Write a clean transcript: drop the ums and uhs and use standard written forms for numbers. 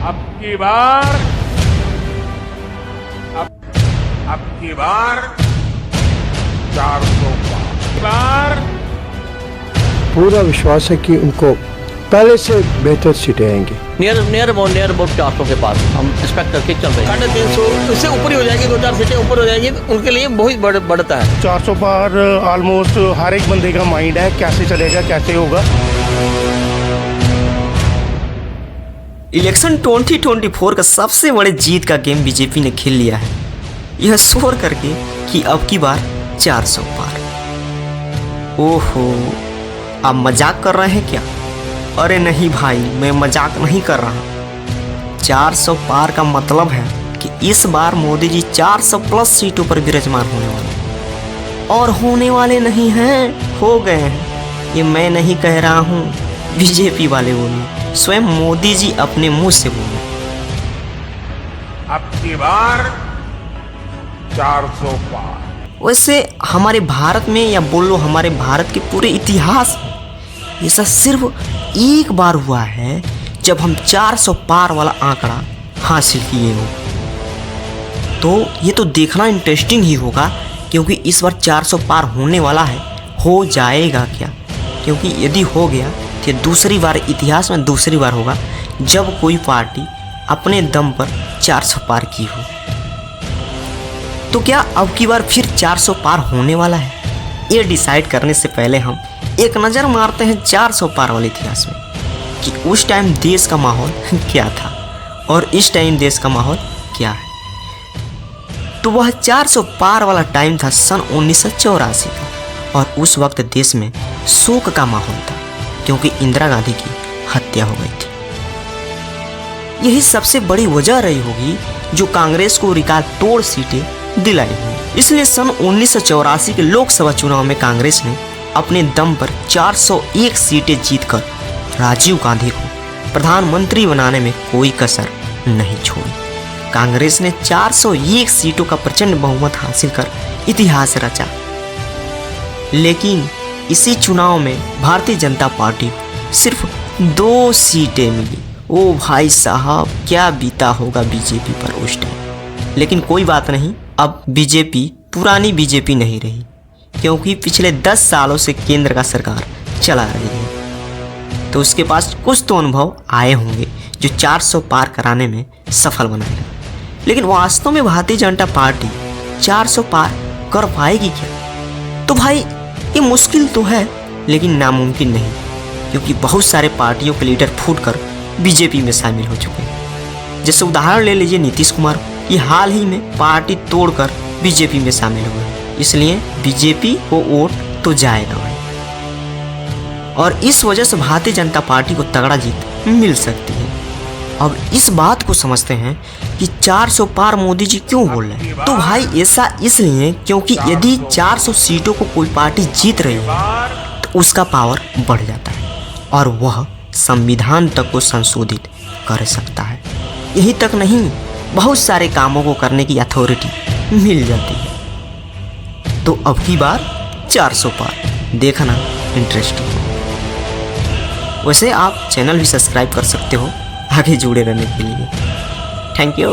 अब की बार अब की बार 400 पार। पूरा विश्वास है कि उनको पहले से बेहतर सीटें आएंगी। नियर अबाउट 400 के पास हम एक्सपेक्ट करके चल रहे हैं। 350 उससे ऊपर ही हो जाएगी, 2-4 सीटें ऊपर हो जाएगी तो उनके लिए बहुत बढ़ता है। 400 पार ऑलमोस्ट हर एक बंदे का माइंड है, कैसे चलेगा कैसे होगा। इलेक्शन 2024 का सबसे बड़े जीत का गेम बीजेपी ने खेल लिया है, यह शोर करके कि अब की बार 400 पार। ओहो, आप मजाक कर रहे हैं क्या? अरे नहीं भाई, मैं मजाक नहीं कर रहा। 400 पार का मतलब है कि इस बार मोदी जी 400 प्लस सीटों पर विराजमान होने वाले हैं। और होने वाले नहीं हैं, हो गए हैं। ये मैं नहीं कह रहा हूँ, बीजेपी वाले बोले, स्वयं मोदी जी अपने मुंह से बोले। अब की बार 400 पार। वैसे हमारे भारत में या बोलो हमारे भारत के पूरे इतिहास में ऐसा सिर्फ एक बार हुआ है जब हम 400 पार वाला आंकड़ा हासिल किए हो। तो ये तो देखना इंटरेस्टिंग ही होगा, क्योंकि इस बार 400 पार होने वाला है। हो जाएगा क्या? क्योंकि यदि हो गया तो दूसरी बार इतिहास में दूसरी बार होगा जब कोई पार्टी अपने दम पर 400 पार की हो। तो क्या अब की बार फिर 400 पार होने वाला है? ये डिसाइड करने से पहले हम एक नज़र मारते हैं 400 पार वाले इतिहास में कि उस टाइम देश का माहौल क्या था और इस टाइम देश का माहौल क्या है। तो वह 400 पार वाला टाइम था सन 1984 का, और उस वक्त देश में शोक का माहौल था क्योंकि इंदिरा गांधी की हत्या हो गई थी। यही सबसे बड़ी वजह रही होगी जो कांग्रेस को रिकॉर्ड तोड़ सीटें दिलाई हुई। इसलिए सन 1984 के लोकसभा चुनाव में कांग्रेस ने अपने दम पर 401 सीटें जीतकर राजीव गांधी को प्रधानमंत्री बनाने में कोई कसर नहीं छोड़ी। कांग्रेस ने 401 सीटों का प्रचंड बहुमत हासिल कर इतिहास रचा। लेकिन इसी चुनाव में भारतीय जनता पार्टी को सिर्फ 2 सीटें मिली। ओ भाई साहब, क्या बीता होगा बीजेपी पर उस टाइम। लेकिन कोई बात नहीं, अब बीजेपी पुरानी बीजेपी नहीं रही, क्योंकि पिछले 10 सालों से केंद्र का सरकार चला रही है। तो उसके पास कुछ तो अनुभव आए होंगे जो 400 पार कराने में सफल बनाएगा। लेकिन वास्तव में भारतीय जनता पार्टी 400 पार कर पाएगी क्या? तो भाई ये मुश्किल तो है, लेकिन नामुमकिन नहीं, क्योंकि बहुत सारे पार्टियों के लीडर फूटकर बीजेपी में शामिल हो चुके हैं। जैसे उदाहरण ले लीजिए नीतीश कुमार, ये हाल ही में पार्टी तोड़कर बीजेपी में शामिल हुए हैं। इसलिए बीजेपी को वोट तो जाएगा भाई, और इस वजह से भारतीय जनता पार्टी को तगड़ा जीत मिल सकती है। अब इस बात को समझते हैं कि 400 पार मोदी जी क्यों बोल रहे हैं। तो भाई ऐसा इसलिए क्योंकि यदि 400 सीटों को कोई पार्टी जीत रही है तो उसका पावर बढ़ जाता है और वह संविधान तक को संशोधित कर सकता है। यही तक नहीं, बहुत सारे कामों को करने की अथॉरिटी मिल जाती है। तो अब की बार 400 पार देखना इंटरेस्टिंग है। वैसे आप चैनल भी सब्सक्राइब कर सकते हो आगे जुड़े रहने के लिए। Thank you.